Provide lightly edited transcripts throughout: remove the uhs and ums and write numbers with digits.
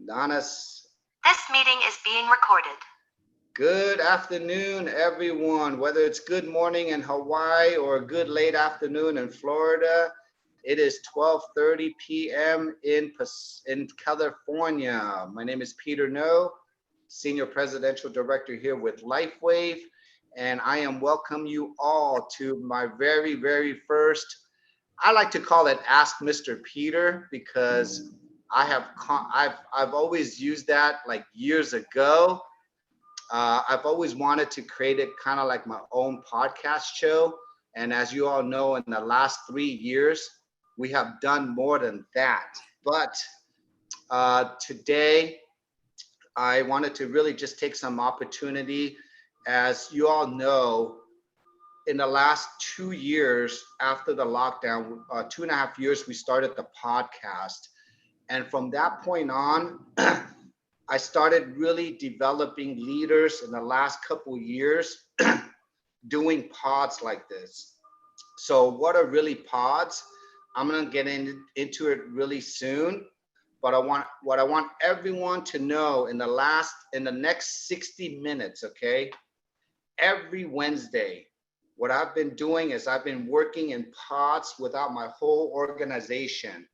Donna's. This meeting is being recorded. Good afternoon, everyone. Whether it's good morning in Hawaii or good late afternoon in Florida, it is 12:30 p.m. in California. My name is Peter Ngo, Senior Presidential Director here with LifeWave, and I am welcome you all to my very first, I like to call it Ask Mr. Peter, because I've always used that like years ago. I've always wanted to create it kind of like my own podcast show. And as you all know, in the last 3 years, we have done more than that. But today, I wanted to really just take some opportunity. As you all know, in the last 2 years after the lockdown, 2.5 years, we started the podcast. And from that point on, I started really developing leaders in the last couple of years doing pods like this. So what are really pods? I'm gonna get into it really soon, but what I want everyone to know in the next 60 minutes, okay? Every Wednesday, what I've been doing is I've been working in pods without my whole organization.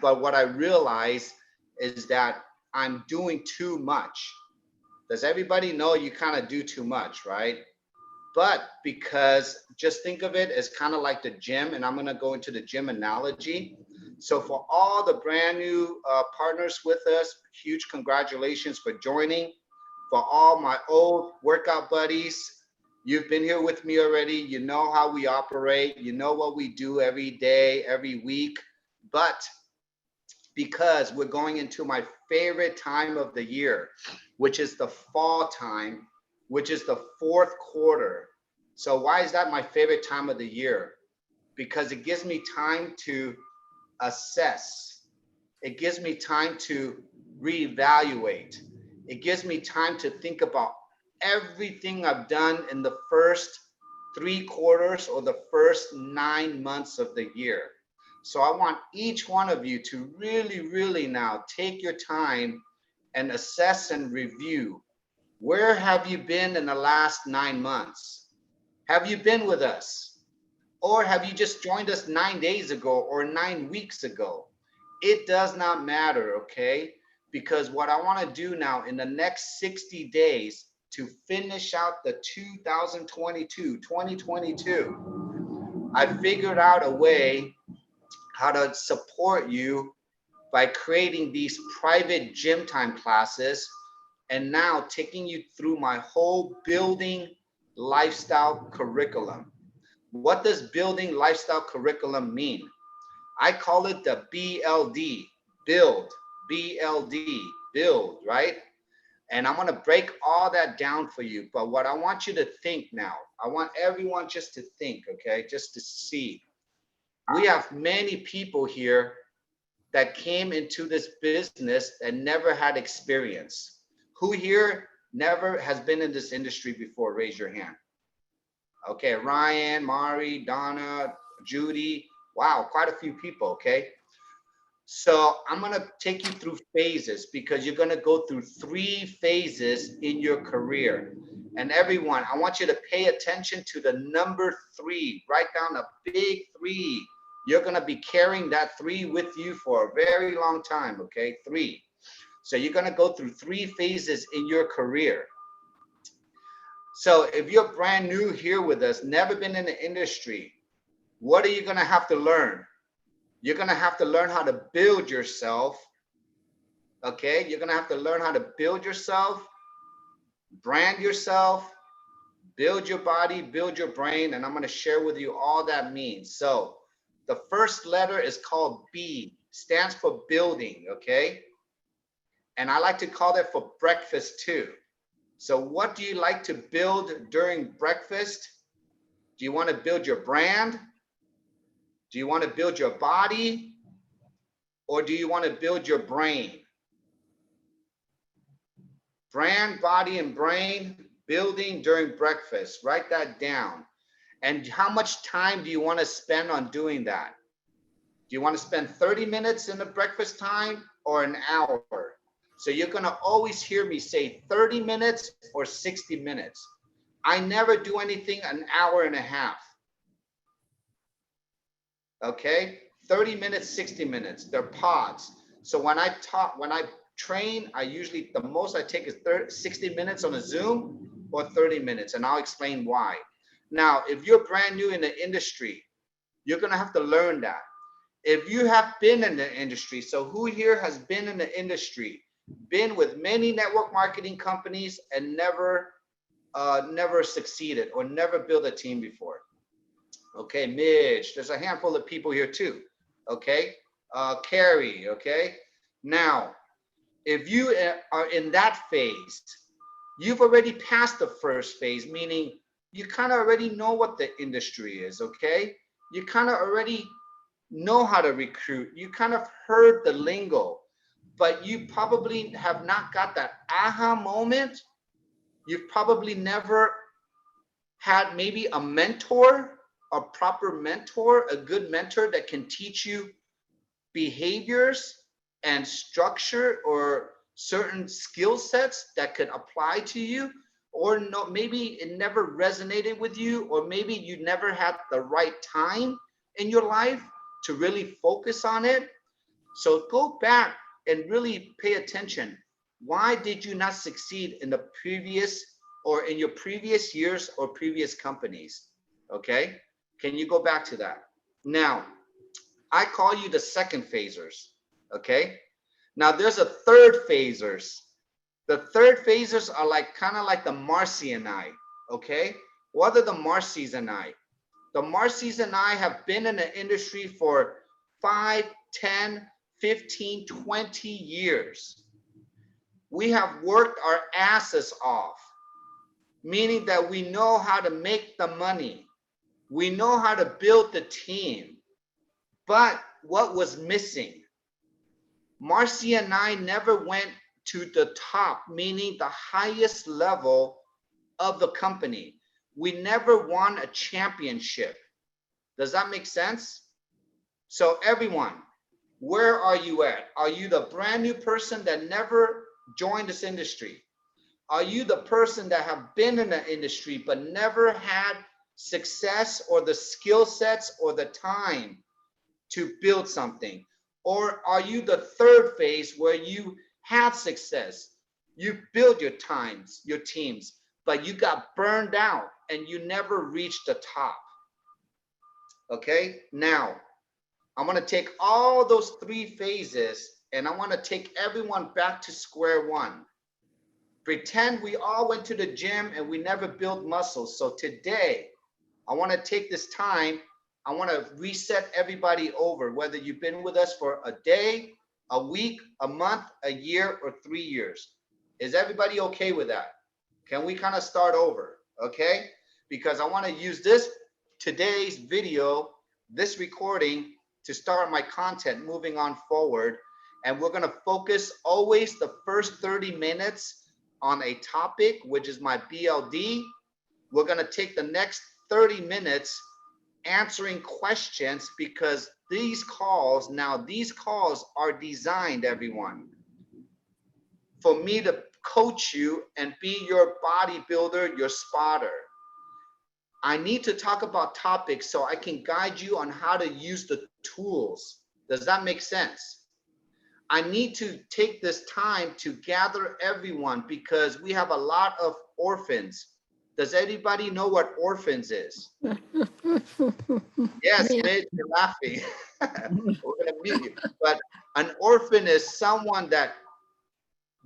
But what I realize is that I'm doing too much. Does everybody know you kind of do too much, right? But because just think of it as kind of like the gym, and I'm going to go into the gym analogy. So for all the brand new partners with us, huge congratulations for joining. For all my old workout buddies, you've been here with me already. You know how we operate. You know what we do every day, every week. But because we're going into my favorite time of the year, which is the fall time, which is the fourth quarter. So why is that my favorite time of the year? Because it gives me time to assess. It gives me time to reevaluate. It gives me time to think about everything I've done in the first 3 quarters or the first 9 months of the year. So I want each one of you to really now take your time and assess and review. Where have you been in the last 9 months? Have you been with us? Or have you just joined us 9 days ago or 9 weeks ago? It does not matter, okay? Because what I want to do now in the next 60 days to finish out the 2022, I figured out a way how to support you by creating these private gym time classes and now taking you through my whole building lifestyle curriculum. What does building lifestyle curriculum mean? I call it the BLD, build, right? And I'm gonna break all that down for you. But what I want you to think now, I want everyone just to think, okay? Just to see. We have many people here that came into this business and never had experience. Who here never has been in this industry before? Raise your hand. Okay, Ryan, Mari, Donna, Judy. Wow, quite a few people, okay? So I'm gonna take you through phases because you're gonna go through 3 phases in your career. And everyone, I want you to pay attention to the number 3. Write down a big 3. You're gonna be carrying that 3 with you for a very long time, okay? 3. So you're gonna go through 3 phases in your career. So if you're brand new here with us, never been in the industry, what are you gonna have to learn? You're gonna have to learn how to build yourself, okay? You're gonna have to learn how to build yourself, brand yourself, build your body, build your brain, and I'm gonna share with you all that means. So the first letter is called B, stands for building, okay? And I like to call that for breakfast too. So what do you like to build during breakfast? Do you want to build your brand? Do you want to build your body? Or do you want to build your brain? Brand, body, and brain, building during breakfast. Write that down. And how much time do you want to spend on doing that? Do you want to spend 30 minutes in the breakfast time or an hour? So you're gonna always hear me say 30 minutes or 60 minutes. I never do anything an hour and a half. Okay, 30 minutes, 60 minutes, they're pods. So when I train, I usually, the most I take is 60 minutes on a Zoom or 30 minutes, and I'll explain why. Now, if you're brand new in the industry, you're gonna have to learn that. If you have been in the industry, so who here has been in the industry, been with many network marketing companies and never succeeded or never built a team before? Okay, Midge, there's a handful of people here too. Okay, Carrie, okay. Now, if you are in that phase, you've already passed the first phase, meaning you kind of already know what the industry is, okay? You kind of already know how to recruit. You kind of heard the lingo, but you probably have not got that aha moment. You've probably never had maybe a mentor, a proper mentor, a good mentor that can teach you behaviors and structure or certain skill sets that could apply to you, or no, maybe it never resonated with you, or maybe you never had the right time in your life to really focus on it. So go back and really pay attention. Why did you not succeed in the previous or in your previous years or previous companies? Okay, can you go back to that? Now, I call you the second phasers, okay? Now there's a third phasers. The third phasers are like kind of like the Marcy and I, okay? What are the Marcys and I? The Marcys and I have been in the industry for 5, 10, 15, 20 years. We have worked our asses off, meaning that we know how to make the money. We know how to build the team. But what was missing? Marcy and I never went to the top, meaning the highest level of the company. We never won a championship. Does that make sense? So everyone, where are you at? Are you the brand new person that never joined this industry? Are you the person that have been in the industry but never had success or the skill sets or the time to build something? Or are you the third phase where you had success, you build your teams, but you got burned out and you never reached the top? Okay, now I'm going to take all those three phases and I want to take everyone back to square one. Pretend we all went to the gym and we never built muscles. So today, I want to take this time. I want to reset everybody over, whether you've been with us for a day, a week, a month, a year, or 3 years. Is everybody okay with that? Can we kind of start over? Okay? Because I want to use today's video, this recording, to start my content moving on forward. And we're going to focus always the first 30 minutes on a topic, which is my BLD. We're going to take the next 30 minutes answering questions, because these calls are designed, everyone, for me to coach you and be your bodybuilder, your spotter. I need to talk about topics so I can guide you on how to use the tools. Does that make sense? I need to take this time to gather everyone because we have a lot of orphans. Does anybody know what orphans is? Yes, Mitch, you're laughing. We're going to mute you. But an orphan is someone that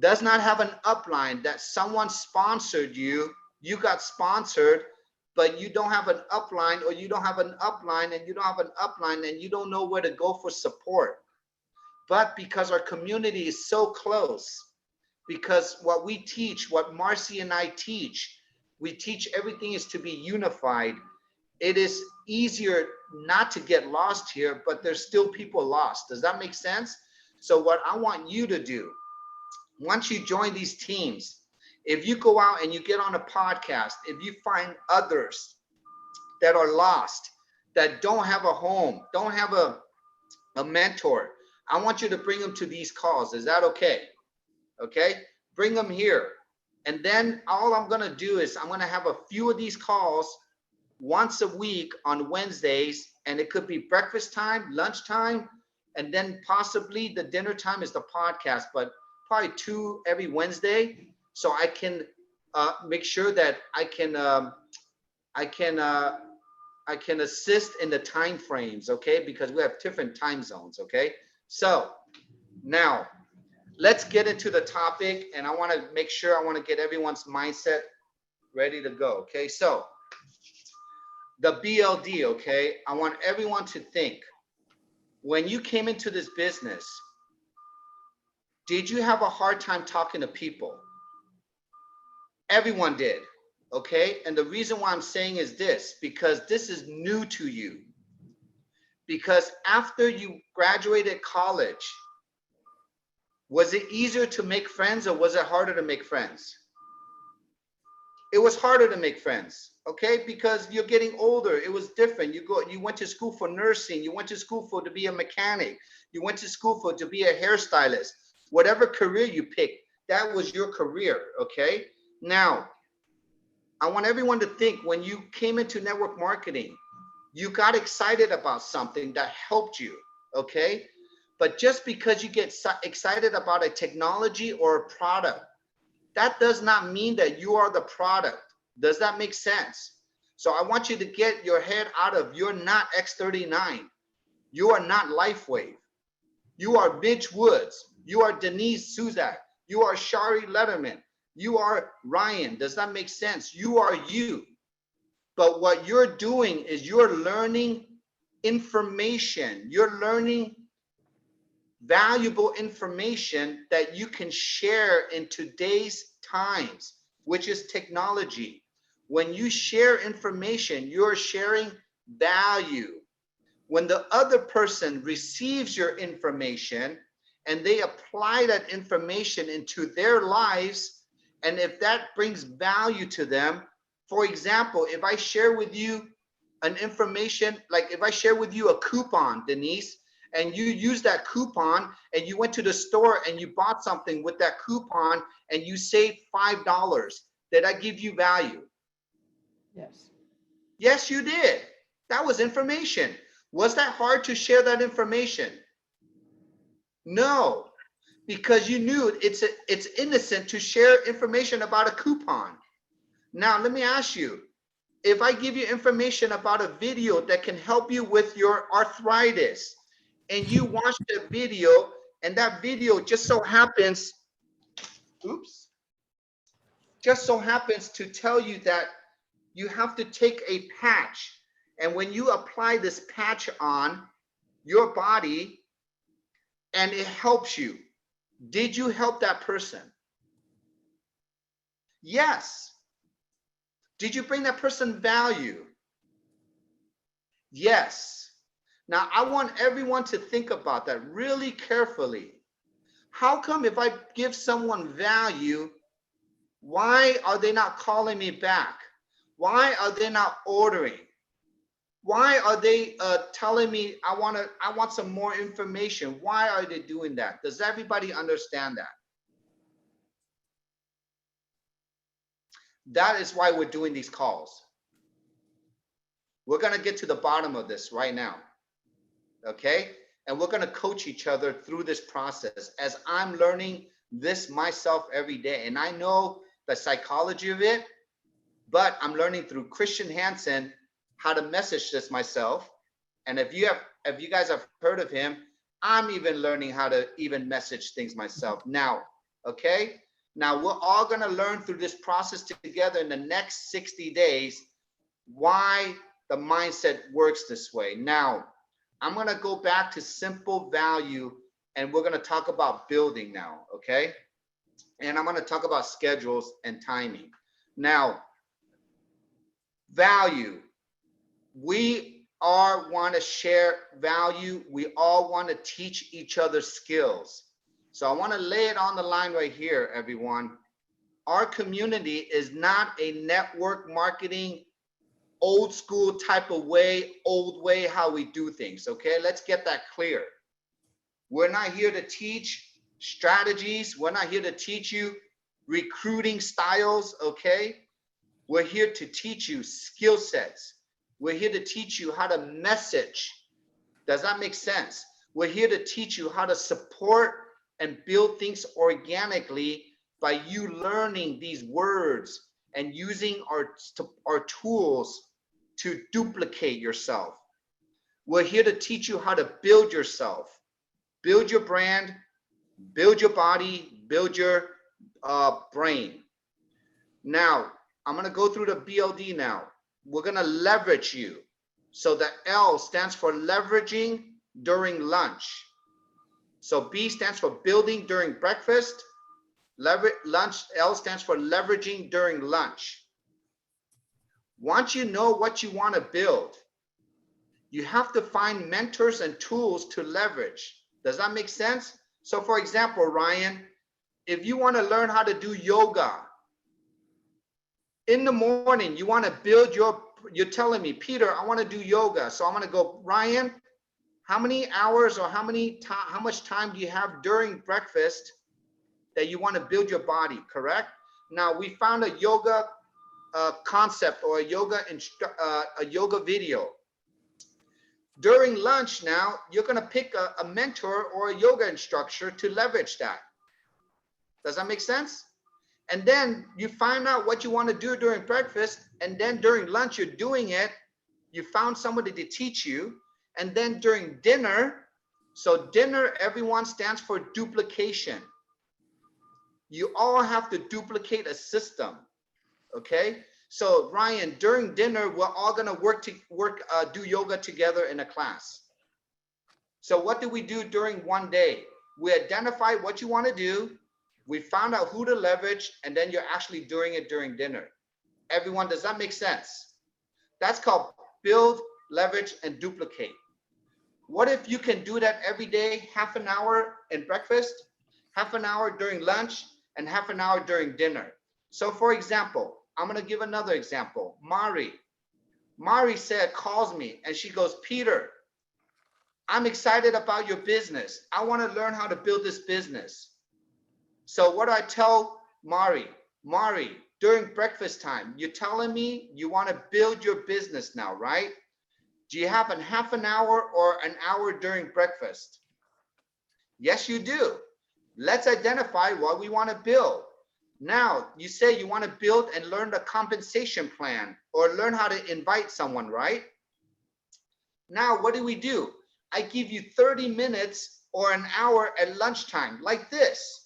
does not have an upline, that someone sponsored you, you got sponsored, but you don't have an upline, or you don't have an upline, and you don't have an upline, and you don't know where to go for support. But because our community is so close, because what we teach, what Marcy and I teach, we teach everything is to be unified. It is easier not to get lost here, but there's still people lost. Does that make sense? So what I want you to do, once you join these teams, if you go out and you get on a podcast, if you find others that are lost, that don't have a home, don't have a mentor, I want you to bring them to these calls. Is that okay? Okay, bring them here. And then all I'm gonna do is I'm gonna have a few of these calls once a week on Wednesdays, and it could be breakfast time, lunchtime, and then possibly the dinner time is the podcast, but probably 2 every Wednesday, so I can make sure that I can I can assist in the time frames, okay? Because we have different time zones, okay? So now let's get into the topic, and I want to make sure I want to get everyone's mindset ready to go, okay? So the BLD, okay? I want everyone to think, when you came into this business, did you have a hard time talking to people? Everyone did, okay? And the reason why I'm saying is this, because this is new to you. Because after you graduated college, was it easier to make friends or was it harder to make friends? It was harder to make friends, okay? Because you're getting older. It was different. You went to school for nursing. You went to school to be a mechanic. You went to school to be a hairstylist. Whatever career you picked, that was your career, okay? Now, I want everyone to think, when you came into network marketing, you got excited about something that helped you, okay? But just because you get excited about a technology or a product, that does not mean that you are the product. Does that make sense? So I want you to get your head out of, you're not X39. You are not LifeWave. You are Mitch Woods. You are Denise Suzak. You are Shari Letterman. You are Ryan. Does that make sense? You are you. But what you're doing is you're learning information. You're learning valuable information that you can share in today's times, which is technology. When you share information, you're sharing value. When the other person receives your information and they apply that information into their lives, and if that brings value to them, for example, if I share with you an information, like if I share with you a coupon, Denise, and you use that coupon and you went to the store and you bought something with that coupon and you saved $5, did I give you value? Yes. Yes, you did. That was information. Was that hard to share that information? No, because you knew it's innocent to share information about a coupon. Now, let me ask you, if I give you information about a video that can help you with your arthritis, and you watch the video, and that video just so happens, just so happens to tell you that you have to take a patch, and when you apply this patch on your body and it helps you, did you help that person? Yes. Did you bring that person value? Yes. Now, I want everyone to think about that really carefully. How come if I give someone value, why are they not calling me back? Why are they not ordering? Why are they telling me I want some more information? Why are they doing that? Does everybody understand that? That is why we're doing these calls. We're going to get to the bottom of this right now. Okay? And we're going to coach each other through this process as I'm learning this myself every day. And I know the psychology of it, but I'm learning through Christian Hansen how to message this myself. And if you guys have heard of him, I'm even learning how to even message things myself now. Okay? Now we're all going to learn through this process together in the next 60 days why the mindset works this way. Now, I'm going to go back to simple value, and we're going to talk about building now, okay? And I'm going to talk about schedules and timing. Now, value. We all want to share value. We all want to teach each other skills. So I want to lay it on the line right here, everyone. Our community is not a network marketing old school type of way, old way how we do things, okay? Let's get that clear. We're not here to teach strategies. We're not here to teach you recruiting styles, okay? We're here to teach you skill sets. We're here to teach you how to message. Does that make sense? We're here to teach you how to support and build things organically by you learning these words and using our tools to duplicate yourself. We're here to teach you how to build yourself, build your brand, build your body, build your brain. Now, I'm going to go through the BLD now. We're going to leverage you. So the L stands for leveraging during lunch. So B stands for building during breakfast. Lunch, L stands for leveraging during lunch. Once you know what you want to build, you have to find mentors and tools to leverage. Does that make sense? So for example, Ryan, if you want to learn how to do yoga, in the morning, you want to build you're telling me, Peter, I want to do yoga. So I'm going to go, Ryan, how many hours or how much time do you have during breakfast that you want to build your body, correct? Now we found a yoga concept or a yoga video. During lunch now, you're going to pick a mentor or a yoga instructor to leverage that. Does that make sense? And then you find out what you want to do during breakfast, and then during lunch you're doing it. You found somebody to teach you, and then during dinner, so dinner, everyone stands for duplication. You all have to duplicate a system, okay? So Ryan, during dinner, we're all gonna do yoga together in a class. So what do we do during one day? We identify what you want to do. We found out who to leverage, and then you're actually doing it during dinner. Everyone, does that make sense? That's called build, leverage, and duplicate. What if you can do that every day, half an hour in breakfast, half an hour during lunch, and half an hour during dinner? So for example, I'm gonna give another example. Mari calls me and she goes, Peter, I'm excited about your business. I wanna learn how to build this business. So what do I tell Mari? Mari, during breakfast time, you're telling me you want to build your business now, right? Do you have a half an hour or an hour during breakfast? Yes, you do. Let's identify what we want to build. Now, you say you want to build and learn the compensation plan or learn how to invite someone, right? Now, what do? I give you 30 minutes or an hour at lunchtime like this.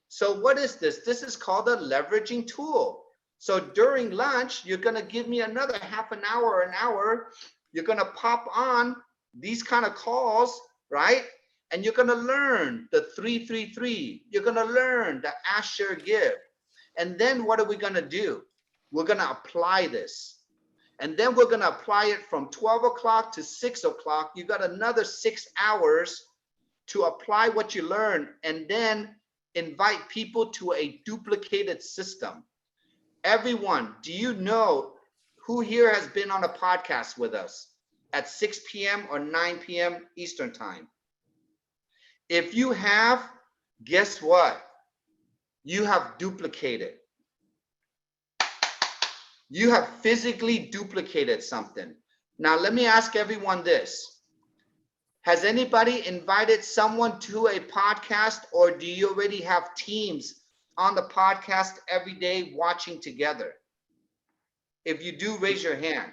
So what is this? This is called a leveraging tool. So during lunch, you're going to give me another half an hour or an hour. You're going to pop on these kind of calls, right? And you're going to learn the 333. You're going to learn the ask, share, give. And then what are we going to do? We're going to apply this. And then we're going to apply it from 12 o'clock to 6 o'clock. You got another 6 hours to apply what you learn, and then invite people to a duplicated system. Everyone, do you know who here has been on a podcast with us at 6 p.m. or 9 p.m. Eastern time? If you have, guess what? You have duplicated. You have physically duplicated something. Now, let me ask everyone this. Has anybody invited someone to a podcast, or do you already have teams on the podcast every day watching together? If you do, raise your hand.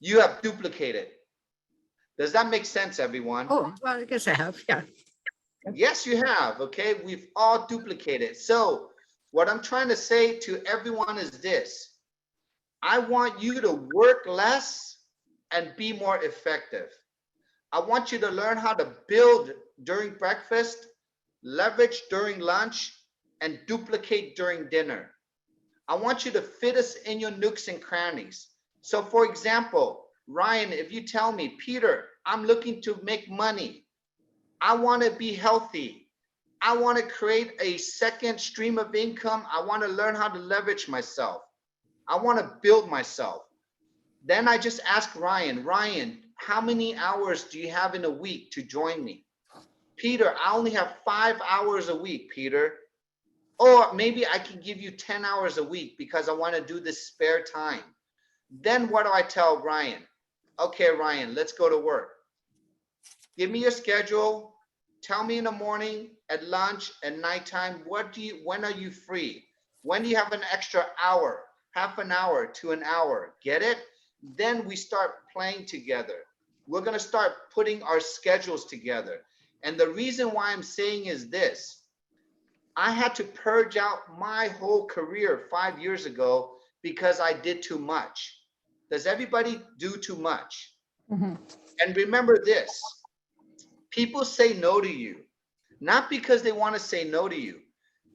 You have duplicated. Does that make sense, everyone? Oh, well, I guess I have, yeah. Yes, you have, okay? We've all duplicated. So what I'm trying to say to everyone is this. I want you to work less and be more effective. I want you to learn how to build during breakfast, leverage during lunch, and duplicate during dinner. I want you to fit us in your nooks and crannies. So for example, Ryan, if you tell me, Peter, I'm looking to make money. I want to be healthy. I want to create a second stream of income. I want to learn how to leverage myself. I want to build myself. Then I just ask Ryan, how many hours do you have in a week to join me? Peter, I only have 5 hours a week, Peter. Or maybe I can give you 10 hours a week because I want to do this spare time. Then what do I tell Ryan? Okay, Ryan, let's go to work. Give me your schedule. Tell me in the morning, at lunch, at nighttime, when are you free? When do you have an extra hour, half an hour to an hour? Get it? Then we start playing together. We're going to start putting our schedules together. And the reason why I'm saying is this. I had to purge out my whole career 5 years ago because I did too much. Does everybody do too much? Mhm. And remember this, people say no to you, not because they want to say no to you.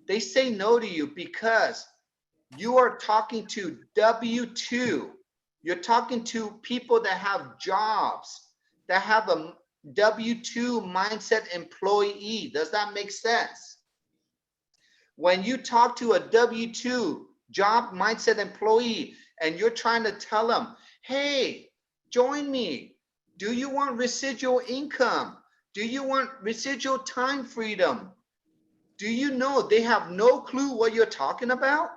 They say no to you because you are talking to W-2. You're talking to people that have jobs, that have a W-2 mindset employee. Does that make sense? When you talk to a W-2 job mindset employee and you're trying to tell them, hey, join me. Do you want residual income? Do you want residual time freedom? Do you know they have no clue what you're talking about?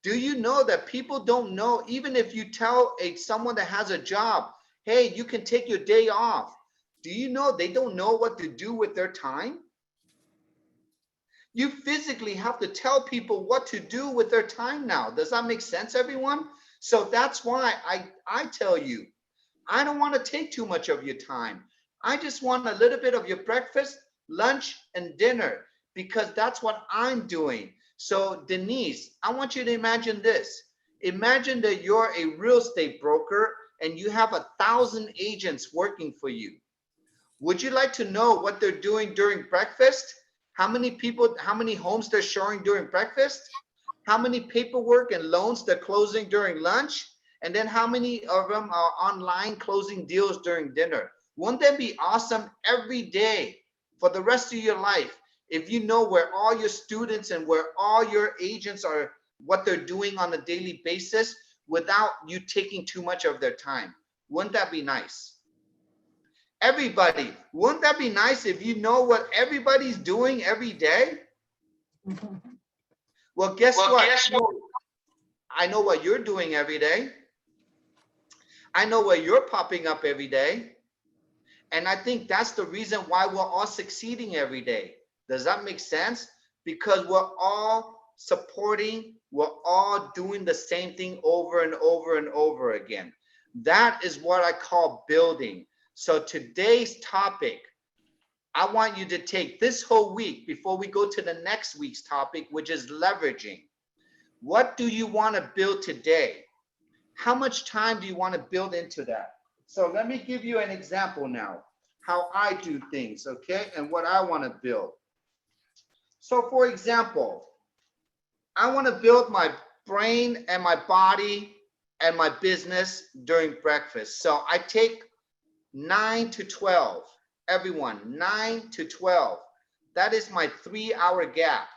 Do you know that people don't know, even if you tell someone that has a job, hey, you can take your day off. Do you know they don't know what to do with their time? You physically have to tell people what to do with their time now. Does that make sense, everyone? So that's why I tell you, I don't want to take too much of your time. I just want a little bit of your breakfast, lunch, and dinner, because that's what I'm doing. So Denise, I want you to imagine this. Imagine that you're a real estate broker and you have 1,000 agents working for you. Would you like to know what they're doing during breakfast? How many people, how many homes they're showing during breakfast? How many paperwork and loans they're closing during lunch? And then how many of them are online closing deals during dinner? Wouldn't that be awesome every day for the rest of your life? If you know where all your students and where all your agents are, what they're doing on a daily basis without you taking too much of their time. Wouldn't that be nice? Everybody, wouldn't that be nice if you know what everybody's doing every day? Mhm. Well, guess what? I know what you're doing every day. I know where you're popping up every day. And I think that's the reason why we're all succeeding every day. Does that make sense? Because we're all supporting, we're all doing the same thing over and over and over again. That is what I call building. So today's topic, I want you to take this whole week before we go to the next week's topic, which is leveraging. What do you want to build today? How much time do you want to build into that? So let me give you an example now, how I do things, okay? And what I want to build. So for example, I want to build my brain and my body and my business during breakfast. So I take 9 to 12, everyone, 9 to 12. That is my 3-hour gap.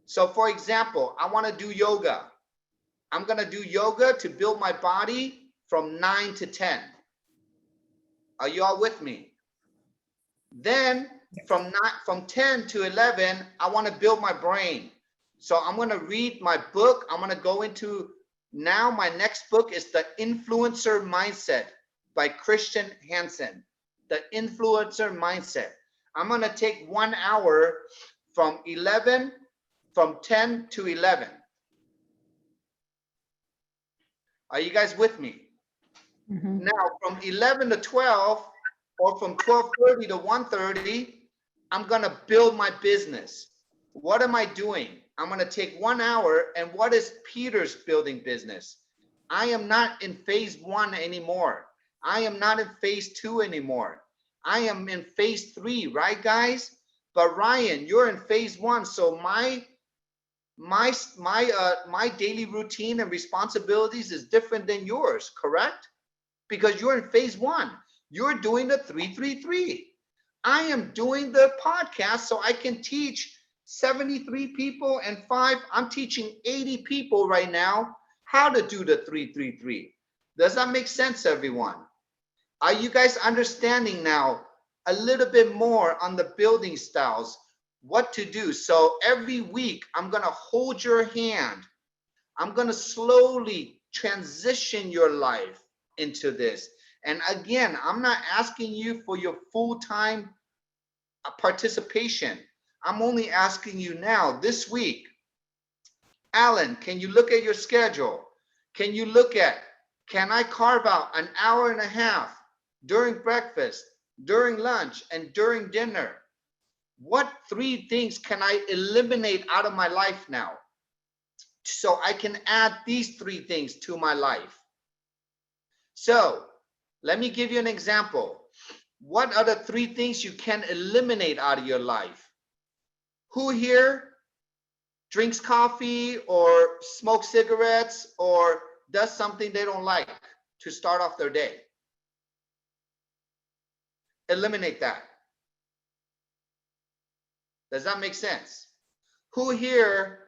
So for example, I want to do yoga. I'm going to do yoga to build my body from 9 to 10. Are you all with me? Then from 10 to 11, I want to build my brain. So I'm going to read my book. I'm going to go into, now my next book is The Influencer Mindset by Christian Hansen. The Influencer Mindset. I'm going to take 1 hour from 10 to 11. Are you guys with me? Mhm. Now from 11 to 12 or from 12:30 to 1:30, I'm going to build my business. What am I doing? I'm going to take 1 hour, and what is Peter's building business? I am not in phase 1 anymore. I am not in phase 2 anymore. I am in phase 3, right guys? But Ryan, you're in phase 1, so my daily routine and responsibilities is different than yours, correct? Because you're in phase 1. You're doing the 333. I am doing the podcast so I can teach 73 people and I'm teaching 80 people right now how to do the 333. Does that make sense, everyone? Are you guys understanding now a little bit more on the building styles, what to do. So every week, I'm going to hold your hand. I'm going to slowly transition your life into this. And again, I'm not asking you for your full-time participation. I'm only asking you now, this week, Alan, can you look at your schedule? Can you look at, can I carve out an hour and a half during breakfast, during lunch, and during dinner? What 3 things can I eliminate out of my life now, so I can add these 3 things to my life? So let me give you an example. What are the 3 things you can eliminate out of your life? Who here drinks coffee or smokes cigarettes or does something they don't like to start off their day? Eliminate that. Does that make sense? Who here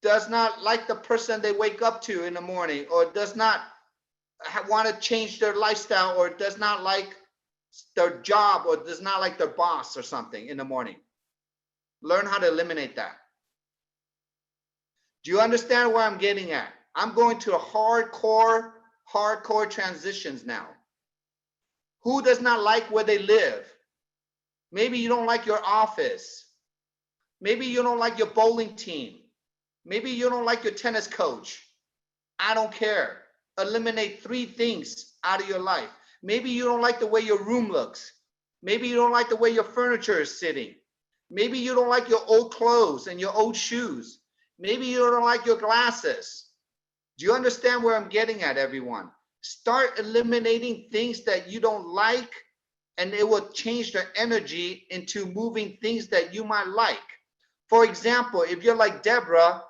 does not like the person they wake up to in the morning, or does not want to change their lifestyle, or does not like their job, or does not like their boss or something in the morning? Learn how to eliminate that. Do you understand where I'm getting at? I'm going to hardcore transitions now. Who does not like where they live? Maybe you don't like your office. Maybe you don't like your bowling team. Maybe you don't like your tennis coach. I don't care. Eliminate 3 things out of your life. Maybe you don't like the way your room looks. Maybe you don't like the way your furniture is sitting. Maybe you don't like your old clothes and your old shoes. Maybe you don't like your glasses. Do you understand where I'm getting at, everyone? Start eliminating things that you don't like, and it will change the energy into moving things that you might like. For example, if you're like Deborah,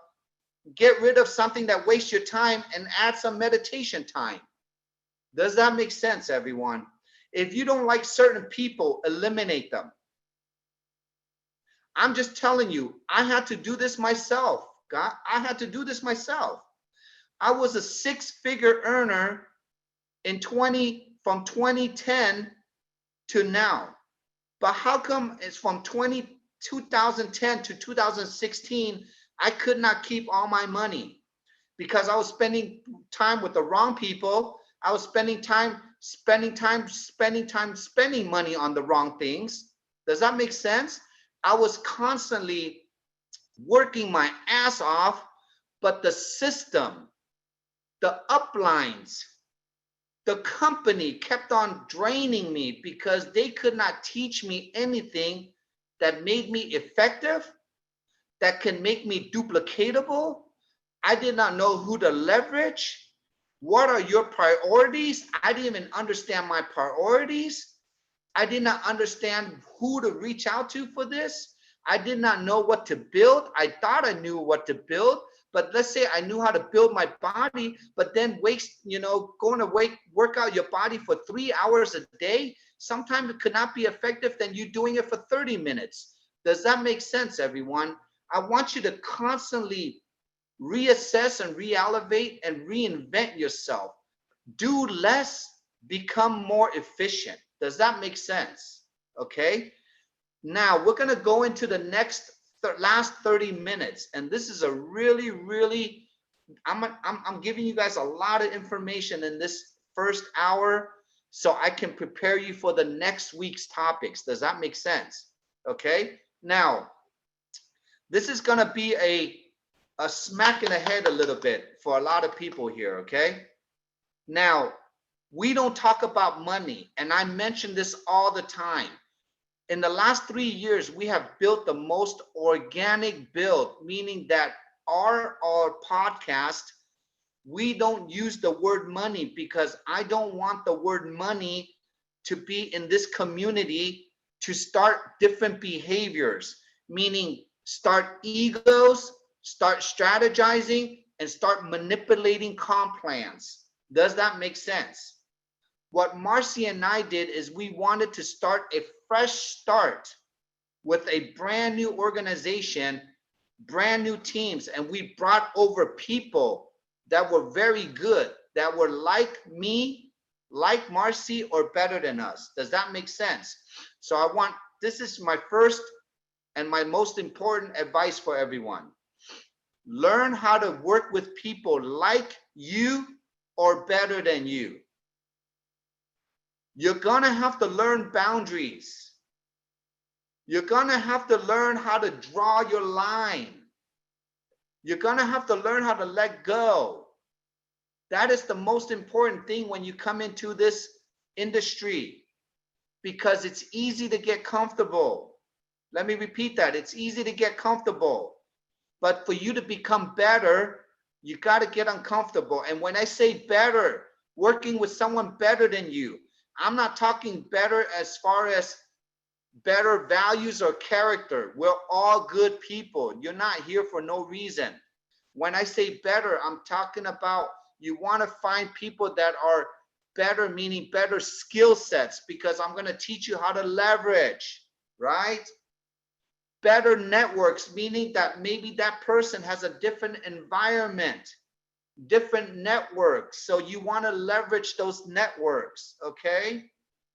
get rid of something that wastes your time and add some meditation time. Does that make sense, everyone? If you don't like certain people, eliminate them. I'm just telling you, I had to do this myself. God, I had to do this myself. I was a 6-figure earner from 2010 to now. But how come it's from 2010 to 2016, I could not keep all my money? Because I was spending time with the wrong people. I was spending money on the wrong things. Does that make sense? I was constantly working my ass off, but the system, the uplines, the company kept on draining me because they could not teach me anything that made me effective, that can make me duplicatable. I did not know who to leverage. What are your priorities? I didn't even understand my priorities. I did not understand who to reach out to for this. I did not know what to build. I thought I knew what to build, but let's say I knew how to build my body, but then going to work out your body for 3 hours a day, sometimes it could not be effective than you doing it for 30 minutes. Does that make sense, everyone? I want you to constantly reassess and reelevate and reinvent yourself. Do less, become more efficient. Does that make sense? Okay. Now we're going to go into the last 30 minutes. And this is a really, I'm giving you guys a lot of information in this first hour so I can prepare you for the next week's topics. Does that make sense? Okay. Now, this is going to be a smack in the head a little bit for a lot of people here. Okay. Now, we don't talk about money, and I mention this all the time. In the last 3 years, we have built the most organic build, meaning that our podcast, we don't use the word money because I don't want the word money to be in this community to start different behaviors, meaning start egos, start strategizing, and start manipulating comp plans. Does that make sense? What Marcy and I did is we wanted to start a fresh start with a brand new organization, brand new teams, and we brought over people that were very good, that were like me, like Marcy or better than us. Does that make sense? So this is my first and my most important advice for everyone. Learn how to work with people like you or better than you. You're gonna have to learn boundaries. You're gonna have to learn how to draw your line. You're gonna have to learn how to let go. That is the most important thing when you come into this industry, because it's easy to get comfortable. Let me repeat that. It's easy to get comfortable. But for you to become better, you got to get uncomfortable. And when I say better, working with someone better than you, I'm not talking better as far as better values or character. We're all good people. You're not here for no reason. When I say better, I'm talking about you want to find people that are better, meaning better skill sets, because I'm going to teach you how to leverage, right? Better networks, meaning that maybe that person has a different environment, different networks. So you want to leverage those networks, okay?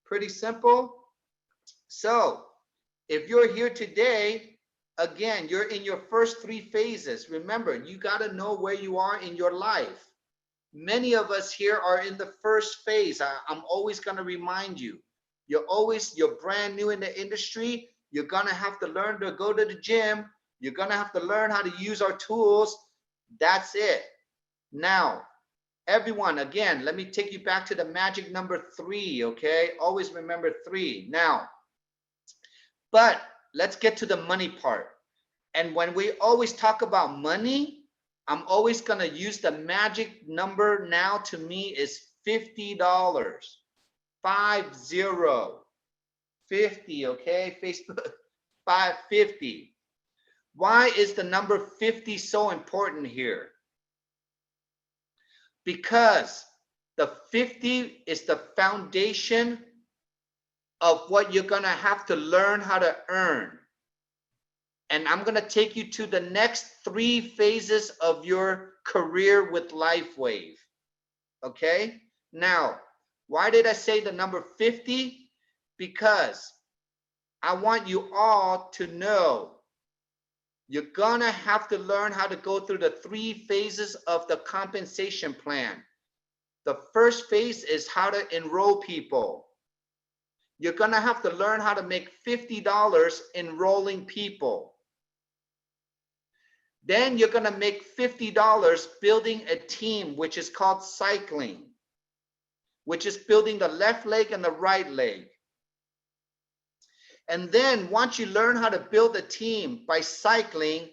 Pretty simple. So if you're here today, again, you're in your first 3 phases. Remember, you got to know where you are in your life. Many of us here are in the first phase. I'm always going to remind you, you're brand new in the industry. You're going to have to learn to go to the gym. You're going to have to learn how to use our tools. That's it. Now, everyone, again, let me take you back to the magic number 3, okay? Always remember 3. Now, but let's get to the money part. And when we always talk about money, I'm always going to use the magic number now to me is $50. 50, okay? Facebook 550. Why is the number 50 so important here? Because the 50 is the foundation of what you're going to have to learn how to earn. And I'm going to take you to the next 3 phases of your career with LifeWave. Okay? Now, why did I say the number 50? Because I want you all to know you're going to have to learn how to go through the 3 phases of the compensation plan. The first phase is how to enroll people. You're going to have to learn how to make $50 enrolling people. Then you're going to make $50 building a team, which is called cycling, which is building the left leg and the right leg. And then once you learn how to build a team by cycling,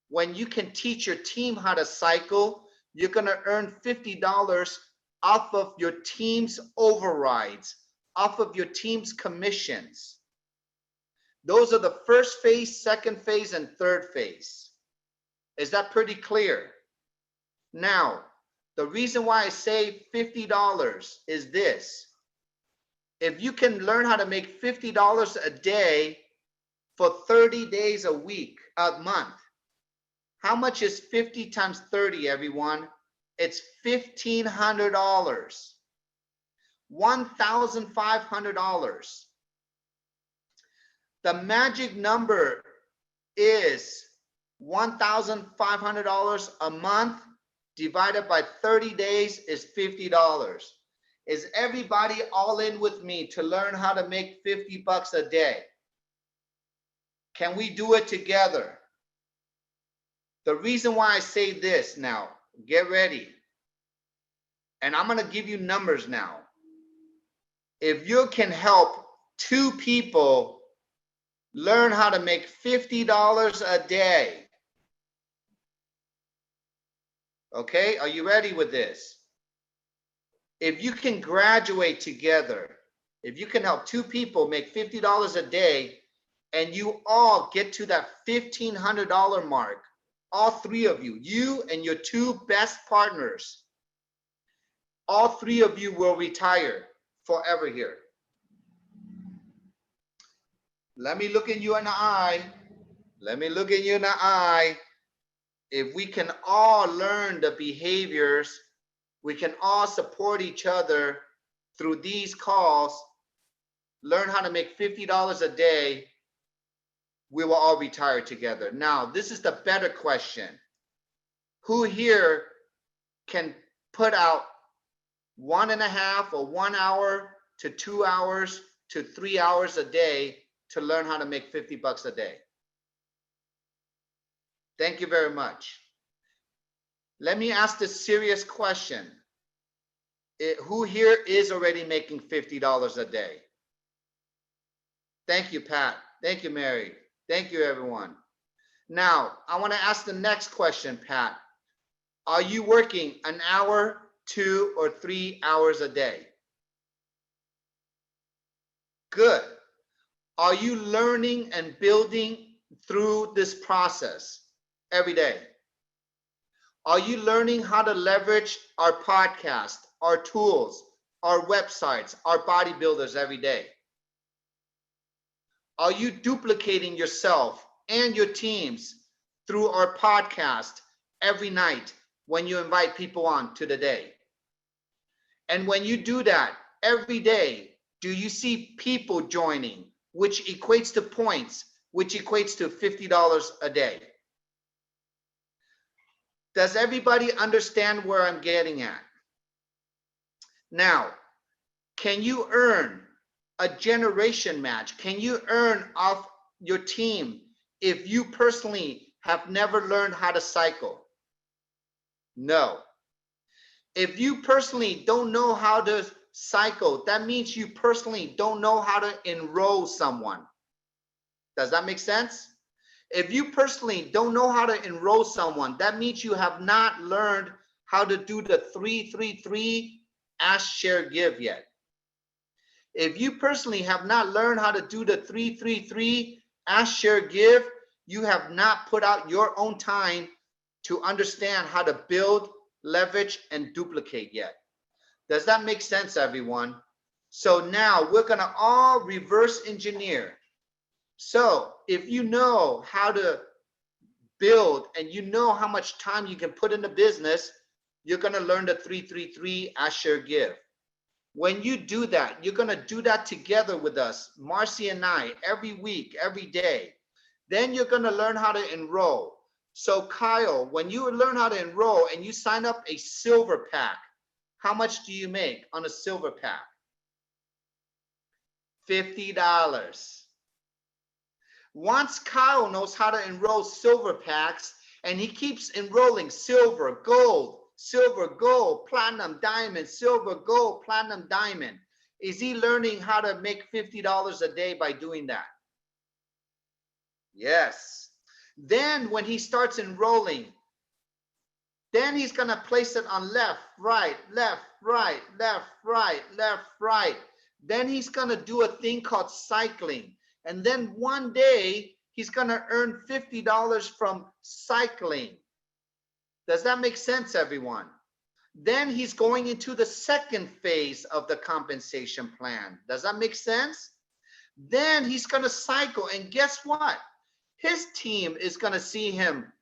when you can teach your team how to cycle, you're going to earn $50 off of your team's overrides, off of your team's commissions. Those are the first phase, second phase, and third phase. Is that pretty clear? Now, the reason why I say $50 is this. If you can learn how to make $50 a day for 30 days a month, how much is 50 times 30, everyone? It's $1,500, $1,500. The magic number is $1,500 a month divided by 30 days is $50. Is everybody all in with me to learn how to make 50 bucks a day? Can we do it together? The reason why I say this now, get ready. And I'm going to give you numbers now. If you can help 2 people learn how to make $50 a day. Okay, are you ready with this? If you can graduate together, if you can help 2 people make $50 a day, and you all get to that $1,500 mark, all 3 of you, you and your 2 best partners, all 3 of you will retire forever here. Let me look in you in the eye. Let me look in you in the eye. If we can all learn the behaviors, we can all support each other, through these calls, learn how to make $50 a day, we will all retire together. Now, this is the better question. Who here can put out 1.5 or 1 hour to 2 hours to 3 hours a day to learn how to make $50 a day? Thank you very much. Let me ask this serious question. Who here is already making $50 a day? Thank you, Pat. Thank you, Mary. Thank you, everyone. Now, I want to ask the next question, Pat. Are you working an hour, 2 or 3 hours a day? Good. Are you learning and building through this process every day? Are you learning how to leverage our podcast, our tools, our websites, our bodybuilders every day? Are you duplicating yourself and your teams through our podcast every night when you invite people on to the day? And when you do that every day, do you see people joining, which equates to points, which equates to $50 a day? Does everybody understand where I'm getting at? Now, can you earn a generation match? Can you earn off your team if you personally have never learned how to cycle? No. If you personally don't know how to cycle, that means you personally don't know how to enroll someone. Does that make sense? If you personally don't know how to enroll someone, that means you have not learned how to do the 3-3-3 ask, share, give yet. If you personally have not learned how to do the 3-3-3 ask, share, give, you have not put out your own time to understand how to build, leverage, and duplicate yet. Does that make sense, everyone? So now we're gonna all reverse engineer. So if you know how to build and you know how much time you can put in the business, you're gonna learn the 3-3-3 ask, share, give. When you do that, you're gonna do that together with us, Marcy and I, every week, every day. Then you're gonna learn how to enroll. So Kyle, when you learn how to enroll and you sign up a silver pack, how much do you make on a silver pack? $50. Once Kyle knows how to enroll silver packs and he keeps enrolling silver, gold, platinum, diamond, silver, gold, platinum, diamond, is he learning how to make $50 a day by doing that? Yes. Then when he starts enrolling, then he's going to place it on left, right, left, right, left, right, left, right. Then he's going to do a thing called cycling. And then one day he's going to earn $50 from cycling. Does that make sense, everyone? Then he's going into the second phase of the compensation plan. Does that make sense? Then he's going to cycle. And guess what? His team is going to see him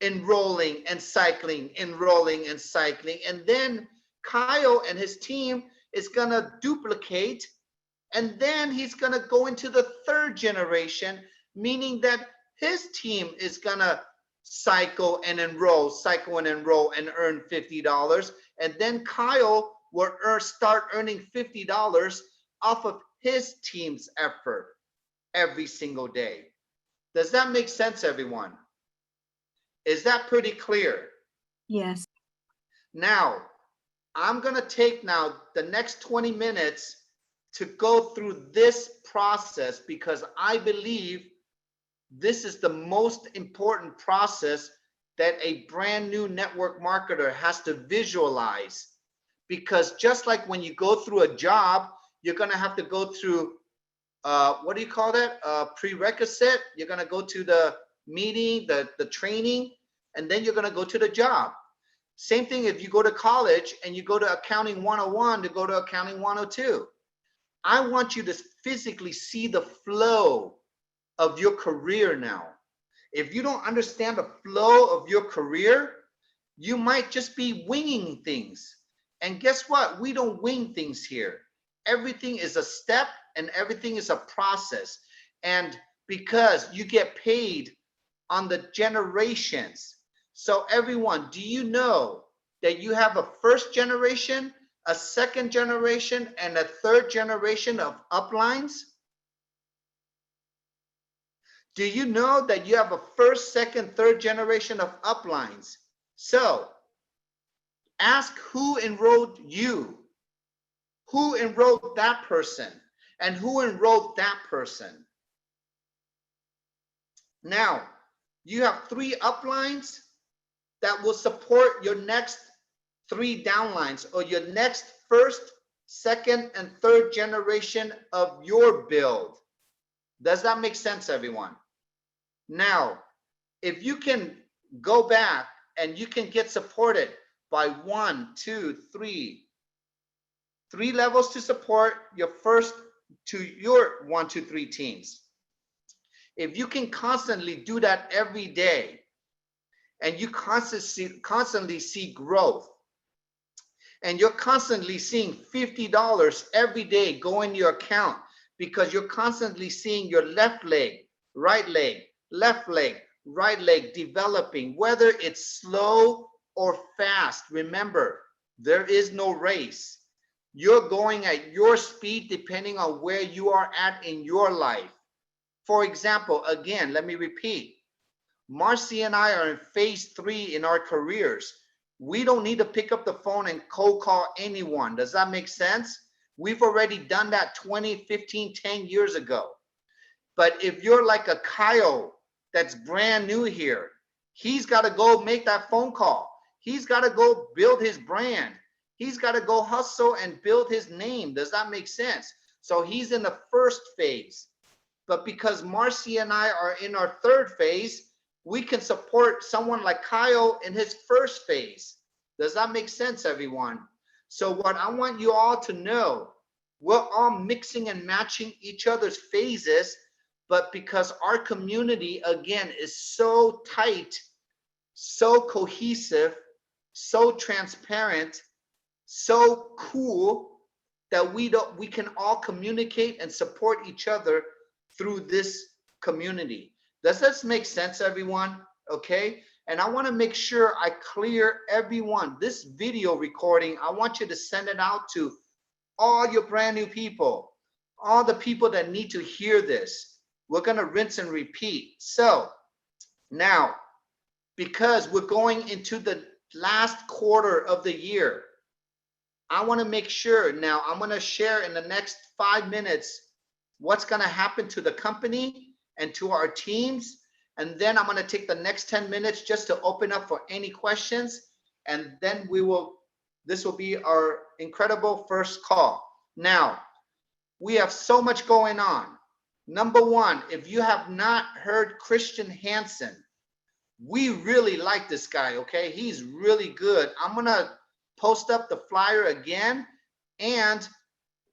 enrolling and cycling, enrolling and cycling. And then Kyle and his team is going to duplicate. And then he's going to go into the third generation, meaning that his team is going to cycle and enroll and earn $50. And then Kyle will start earning $50 off of his team's effort every single day. Does that make sense, everyone? Is that pretty clear? Yes. Now, I'm going to take now the next 20 minutes to go through this process because I believe this is the most important process that a brand new network marketer has to visualize. Because just like when you go through a job, you're going to have to go through, what do you call that? Prerequisite. You're going to go to the meeting, the training, and then you're going to go to the job. Same thing if you go to college and you go to accounting 101 to go to accounting 102. I want you to physically see the flow of your career now. If you don't understand the flow of your career, you might just be winging things. And guess what? We don't wing things here. everything is a step and everything is a process. And because you get paid on the generations. So everyone, do you know that you have a first generation, a second generation, and a third generation of uplines? Do you know that you have a first, second, third generation of uplines? So ask who enrolled you, who enrolled that person, and who enrolled that person. Now, you have 3 uplines that will support your next 3 downlines, or your next first, second, and third generation of your build. Does that make sense, everyone? Now, if you can go back and you can get supported by 1, 2, 3 levels to support your first to your 1, 2, 3 teams. If you can constantly do that every day, and you constantly see growth, and you're constantly seeing $50 every day go in your account, because you're constantly seeing your left leg, right leg, left leg, right leg developing, whether it's slow or fast. Remember, there is no race. You're going at your speed depending on where you are at in your life. For example, again, let me repeat. Marcy and I are in phase 3 in our careers. We don't need to pick up the phone and cold call anyone. Does that make sense? We've already done that 20, 15, 10 years ago. But if you're like a Kyle that's brand new here, he's got to go make that phone call. He's got to go build his brand. He's got to go hustle and build his name. Does that make sense? So he's in the first phase. But because Marcy and I are in our third phase, we can support someone like Kyle in his first phase. Does that make sense, everyone? So what I want you all to know, we're all mixing and matching each other's phases, but because our community, again, is so tight, so cohesive, so transparent, so cool, that we can all communicate and support each other through this community. Does this make sense, everyone? Okay. And I want to make sure I clear everyone. This video recording, I want you to send it out to all your brand new people, all the people that need to hear this. We're going to rinse and repeat. So now, because we're going into the last quarter of the year, I want to make sure now, I'm going to share in the next 5 minutes what's going to happen to the company and to our teams. And then I'm going to take the next 10 minutes just to open up for any questions. And then this will be our incredible first call. Now, we have so much going on. Number one, if you have not heard Christian Hansen, we really like this guy, okay? He's really good. I'm going to post up the flyer again, and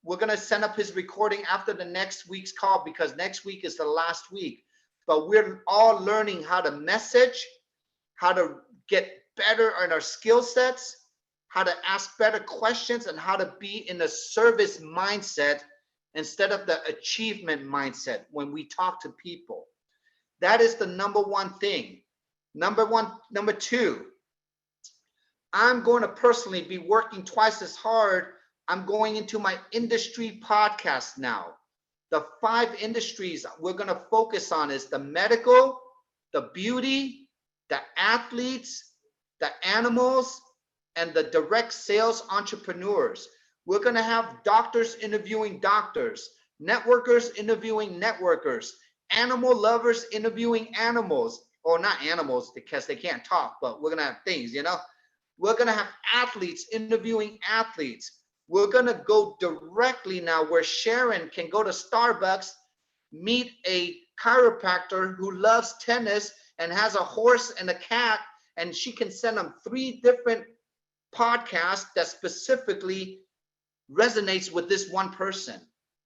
we're going to send up his recording after the next week's call, because next week is the last week. But we're all learning how to message, how to get better on our skill sets, how to ask better questions, and how to be in a service mindset instead of the achievement mindset when we talk to people. That is the number one thing. Number two, I'm going to personally be working twice as hard. I'm going into my industry podcast now. The 5 industries we're going to focus on is the medical, the beauty, the athletes, the animals, and the direct sales entrepreneurs. We're going to have doctors interviewing doctors, networkers interviewing networkers, animal lovers interviewing animals, or not animals because they can't talk, but we're going to have things, you know. We're going to have athletes interviewing athletes. We're going to go directly now where Sharon can go to Starbucks, meet a chiropractor who loves tennis and has a horse and a cat, and she can send them 3 different podcasts that specifically resonates with this one person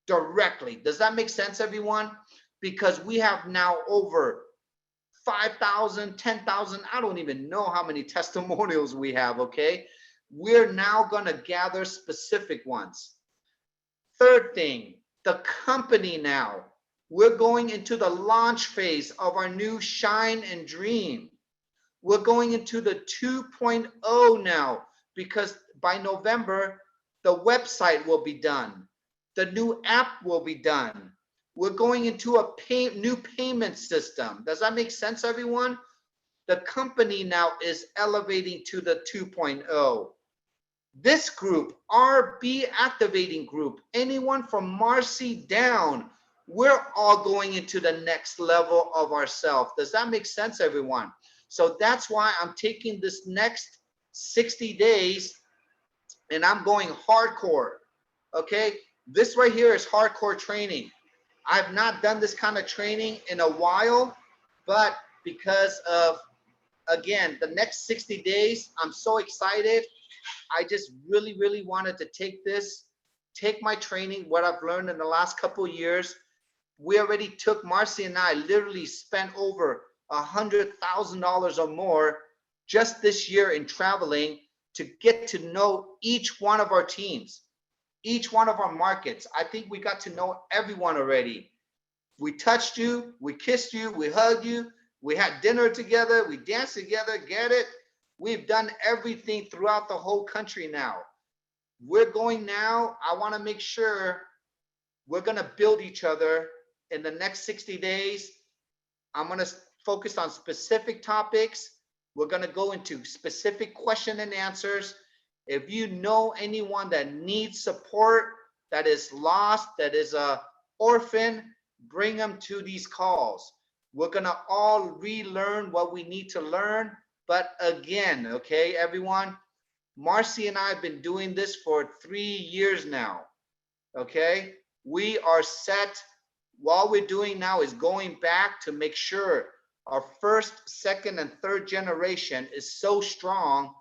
directly. Does that make sense, everyone? Because we have now over 5,000, 10,000, I don't even know how many testimonials we have, okay? We're now going to gather specific ones. Third thing, the company now. We're going into the launch phase of our new Shine and Dream. We're going into the 2.0 now, because by November, the website will be done. The new app will be done. We're going into a new payment system. Does that make sense, everyone? The company now is elevating to the 2.0. This group, RB Activating Group, anyone from Marcy down, we're all going into the next level of ourselves. Does that make sense, everyone? So that's why I'm taking this next 60 days and I'm going hardcore, okay? This right here is hardcore training. I've not done this kind of training in a while, but because of, again, the next 60 days, I'm so excited. I just really wanted to take my training, what I've learned in the last couple of years. We already took, Marcy and I literally spent over $100,000 or more just this year in traveling to get to know each one of our teams, each one of our markets. I think we got to know everyone already. We touched you, we kissed you, we hugged you, we had dinner together, we danced together, get it? We've done everything throughout the whole country now. We're going now, I want to make sure we're going to build each other in the next 60 days. I'm going to focus on specific topics. We're going to go into specific question and answers. If you know anyone that needs support, that is lost, that is a orphan, bring them to these calls. We're going to all relearn what we need to learn. But again, okay, everyone, Marcy and I have been doing this for 3 years now, okay? We are set. What we're doing now is going back to make sure our first, second, and third generation is so strong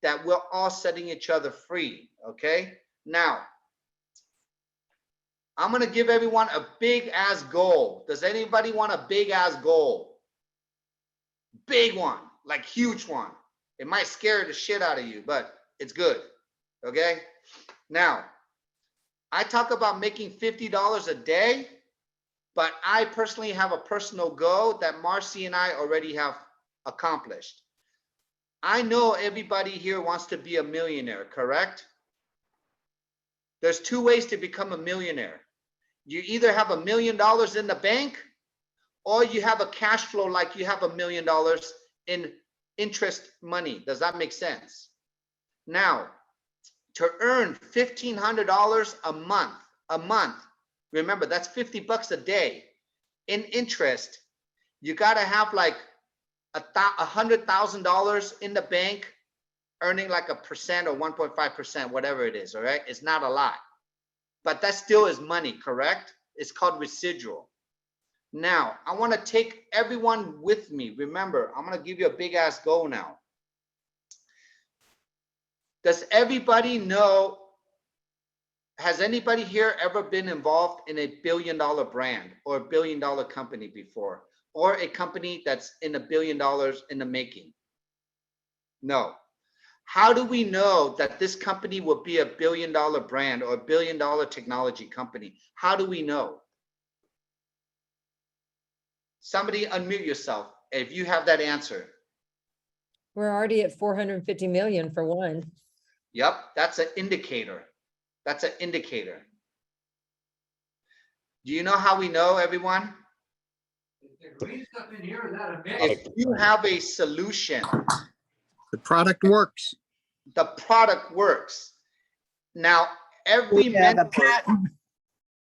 that we're all setting each other free, okay? Now, I'm gonna give everyone a big ass goal. Does anybody want a big ass goal? Big one, like huge one. It might scare the shit out of you, but it's good, okay? Now, I talk about making $50 a day, but I personally have a personal goal that Marcy and I already have accomplished. I know everybody here wants to be a millionaire, correct? There's 2 ways to become a millionaire. You either have $1 million in the bank, or you have a cash flow like you have $1 million in interest money. Does that make sense? Now, to earn $1,500 a month, remember that's $50 a day in interest, you gotta have like $100,000 in the bank, earning like 1% or 1.5%, whatever it is, all right? It's not a lot, but that still is money, correct? It's called residual. Now, I wanna take everyone with me. Remember, I'm gonna give you a big ass goal now. Does everybody know, has anybody here ever been involved in a $1 billion brand or a $1 billion company before? Or a company that's in $1 billion in the making? No. How do we know that this company will be a $1 billion brand or a $1 billion technology company? How do we know? Somebody unmute yourself if you have that answer. We're already at 450 million for one. Yep, that's an indicator. That's an indicator. Do you know how we know, everyone? If you have a solution, The product works. the product works. Now, every mentor,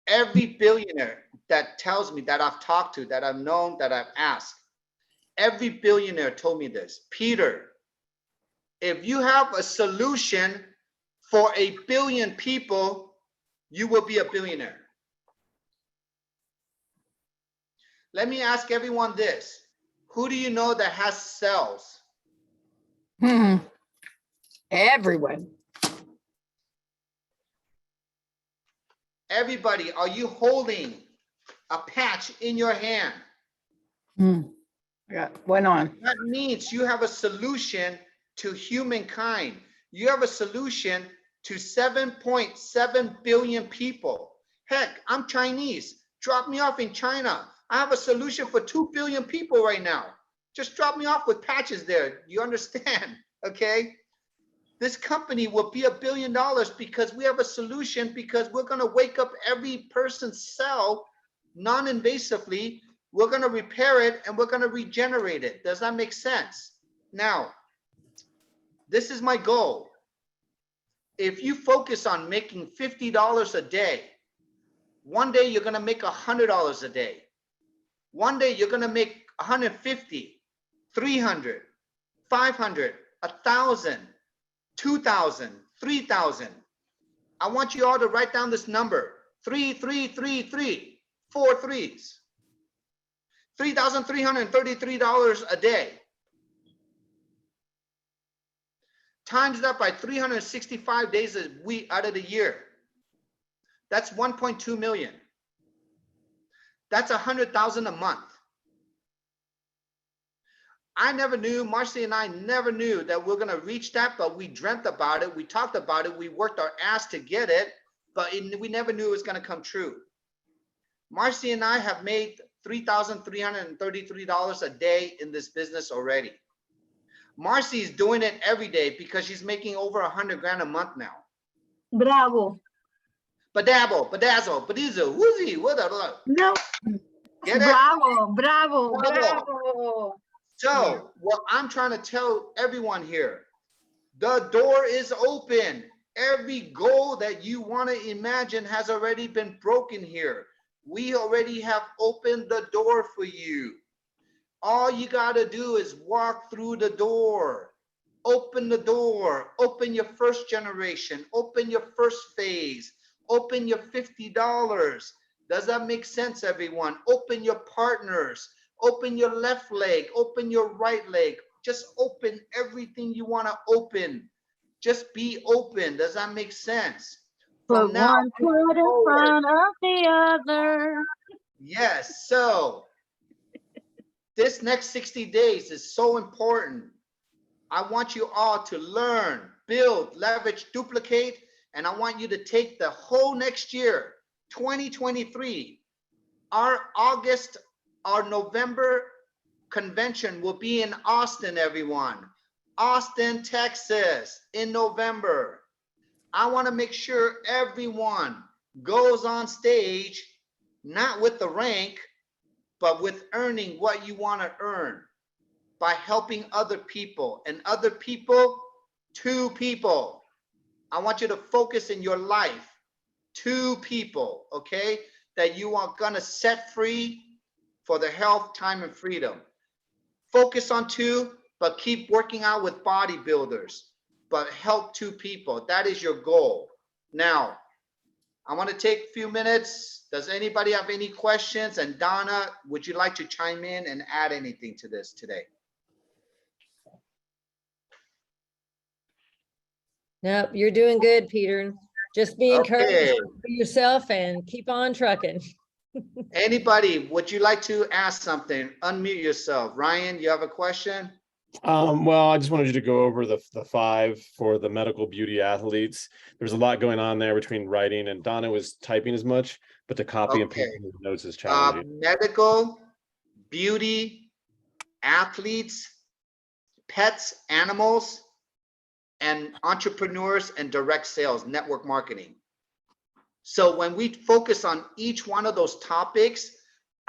every billionaire that tells me, that I've talked to, that I've known, that I've asked, every billionaire told me this: Peter, if you have a solution for 1 billion people, you will be a billionaire. Let me ask everyone this: who do you know that has cells? Everyone. Everybody, are you holding a patch in your hand? I got one on. That means you have a solution to humankind. You have a solution to 7.7 billion people. Heck, I'm Chinese. Drop me off in China. I have a solution for 2 billion people right now. Just drop me off with patches there. You understand? Okay. This company will be $1 billion because we have a solution, because we're going to wake up every person's cell non-invasively. We're going to repair it and we're going to regenerate it. Does that make sense? Now, this is my goal. If you focus on making $50 a day, one day you're going to make $100 a day. One day you're going to make 150, 300, 500, 1,000, 2,000, 3,000. I want you all to write down this number: 3333, 4 threes. $3,333 a day. Times that by 365 days a week out of the year. That's 1.2 million. That's 100,000 a month. I never knew, Marcy and I never knew that we're gonna reach that, but we dreamt about it, we talked about it, we worked our ass to get it, but we never knew it was gonna come true. Marcy and I have made $3,333 a day in this business already. Marcy's doing it every day because she's making over 100 grand a month now. Bravo. Badabble, badazzle, badizzle, woozy, what the? No. Get it? Bravo, bravo, Bravo. bravo. So what I'm trying to tell everyone here, the door is open. Every goal that you want to imagine has already been broken here. We already have opened the door for you. All you got to do is walk through the door. Open the door. Open your first generation. Open your first phase. Open your $50. Does that make sense, everyone? Open your partners. Open your left leg. Open your right leg. Just open everything you want to open. Just be open. Does that make sense? Put one foot in front of the other. Yes. So this next 60 days is so important. I want you all to learn, build, leverage, duplicate, and I want you to take the whole next year, 2023. Our November convention will be in Austin, everyone. Austin, Texas, in November. I want to make sure everyone goes on stage, not with the rank, but with earning what you want to earn by helping other people. And other people, 2 people. I want you to focus in your life, 2 people, okay, that you are going to set free for the health, time, and freedom. Focus on 2, but keep working out with bodybuilders, but help 2 people. That is your goal. Now, I want to take a few minutes. Does anybody have any questions? And Donna, would you like to chime in and add anything to this today? Nope, you're doing good, Peter. Just be encouraged Okay. for yourself and keep on trucking. Anybody, would you like to ask something? Unmute yourself. Ryan, you have a question? Well, I just wanted you to go over the 5 for the medical beauty athletes. There's a lot going on there between writing, and Donna was typing as much, but to copy and paste the notes is challenging. Medical, beauty, athletes, pets, animals, and entrepreneurs and direct sales, network marketing. So when we focus on each one of those topics,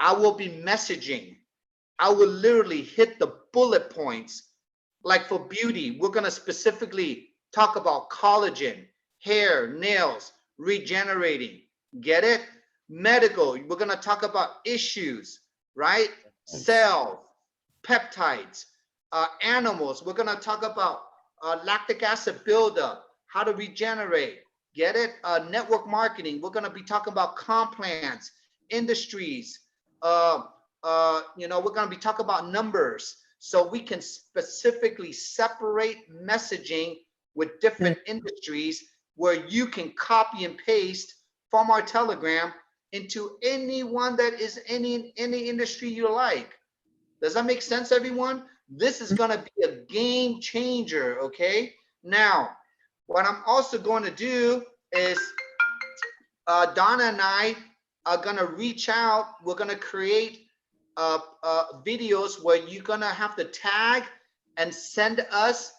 I will be messaging. I will literally hit the bullet points. Like for beauty, we're going to specifically talk about collagen, hair, nails, regenerating. Get it? Medical, we're going to talk about issues, right? Cells, peptides, animals. We're going to talk about lactic acid buildup, how to regenerate. Get it? Network marketing. We're going to be talking about comp plans, industries. We're going to be talking about numbers, so we can specifically separate messaging with different industries where you can copy and paste from our Telegram into anyone that is any industry you like. Does that make sense, everyone? This is going to be a game changer, okay? Now, what I'm also going to do is Donna and I are gonna reach out. We're gonna create videos where you're gonna have to tag and send us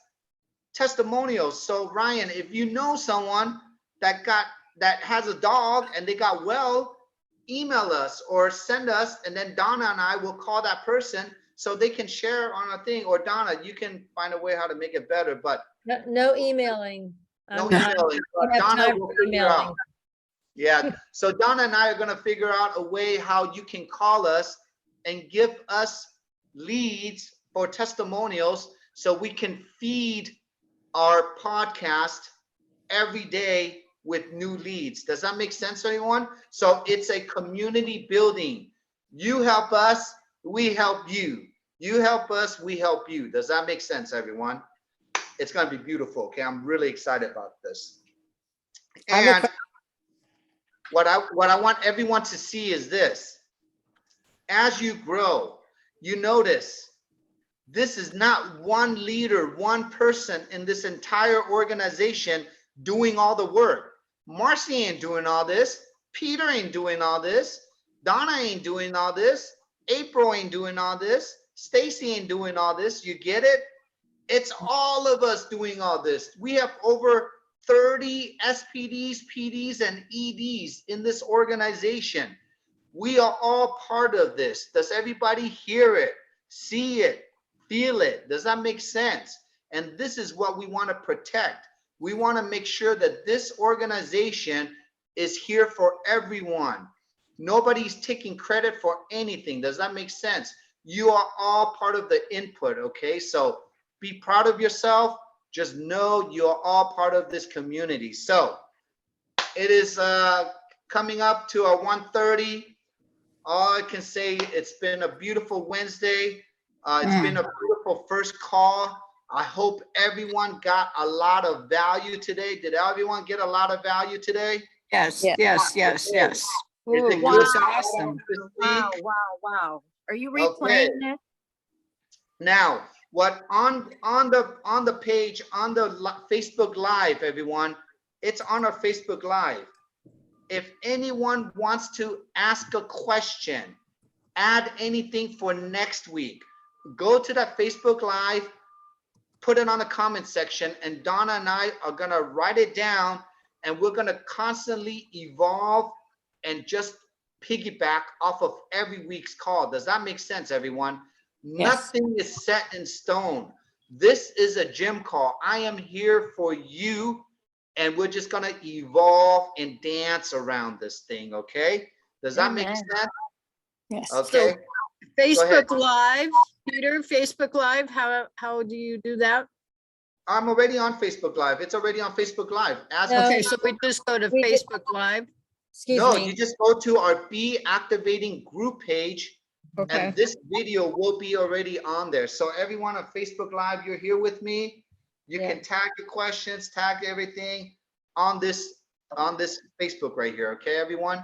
testimonials. So Ryan, if you know someone that has a dog and they got well, email us or send us, and then Donna and I will call that person so they can share on a thing. Or Donna, you can find a way how to make it better, but No emailing. no I'm not- emailing. I But have Donna time will for figure out. emailing. Yeah, so Donna and I are gonna figure out a way how you can call us and give us leads for testimonials so we can feed our podcast every day with new leads. Does that make sense, anyone? So it's a community building. You help us, we help you. You help us, we help you. Does that make sense, everyone? It's gonna be beautiful, okay? I'm really excited about this. And what I want everyone to see is this. As you grow, you notice this is not one leader, one person in this entire organization doing all the work. Marcy ain't doing all this. Peter ain't doing all this. Donna ain't doing all this. April ain't doing all this. Stacy ain't doing all this. You get it? It's all of us doing all this. We have over 30 SPDs, PDs, and EDs in this organization. We are all part of this. Does everybody hear it, see it, feel it? Does that make sense? And this is what we want to protect. We want to make sure that this organization is here for everyone. Nobody's taking credit for anything. Does that make sense? You are all part of the input, okay? So be proud of yourself. Just know you're all part of this community. So it is coming up to a 1:30. All I can say, it's been a beautiful Wednesday. It's been a beautiful first call. I hope everyone got a lot of value today. Did everyone get a lot of value today? Yes, Yeah. yes, yes, yes. Is Ooh, it wow, good? that's awesome. Wow, wow, wow. Are you Okay. replaying this? Now, what on the page, on the Facebook Live, everyone, it's on our Facebook Live. If anyone wants to ask a question, add anything for next week, go to that Facebook Live, put it on the comment section, and Donna and I are gonna write it down, and we're gonna constantly evolve and just piggyback off of every week's call. Does that make sense, everyone? Yes. Nothing is set in stone. This is a gym call. I am here for you, and we're just gonna evolve and dance around this thing, okay? Does that make Amen. sense? Yes. Okay. Facebook Live, Peter, Facebook Live, how do you do that? I'm already on Facebook Live. It's already on Facebook Live. Ask No. Okay, so we just go to We did- Facebook Live. Excuse No, me. you just go to our Be Activating group page, Okay, and this video will be already on there. So everyone on Facebook Live, you're here with me. You Yeah. can tag your questions, tag everything on this Facebook right here. Okay, everyone?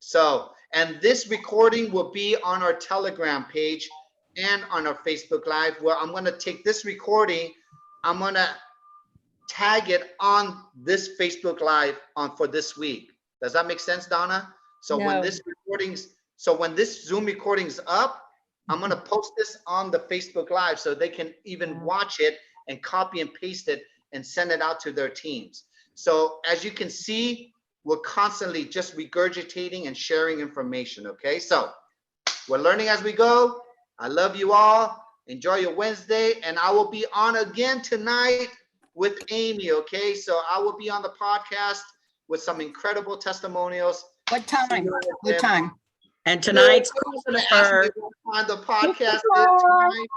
So, and this recording will be on our Telegram page and on our Facebook Live, where I'm gonna take this recording, I'm gonna tag it on this Facebook Live for this week. Does that make sense, Donna? So when No. this Zoom recording's up, I'm gonna post this on the Facebook Live so they can even watch it and copy and paste it and send it out to their teams. So as you can see, we're constantly just regurgitating and sharing information, okay? So we're learning as we go. I love you all. Enjoy your Wednesday, and I will be on again tonight with Amy, okay? So I will be on the podcast with some incredible testimonials. what time? What time? And tonight's Who's gonna ask me what time the podcast is tonight?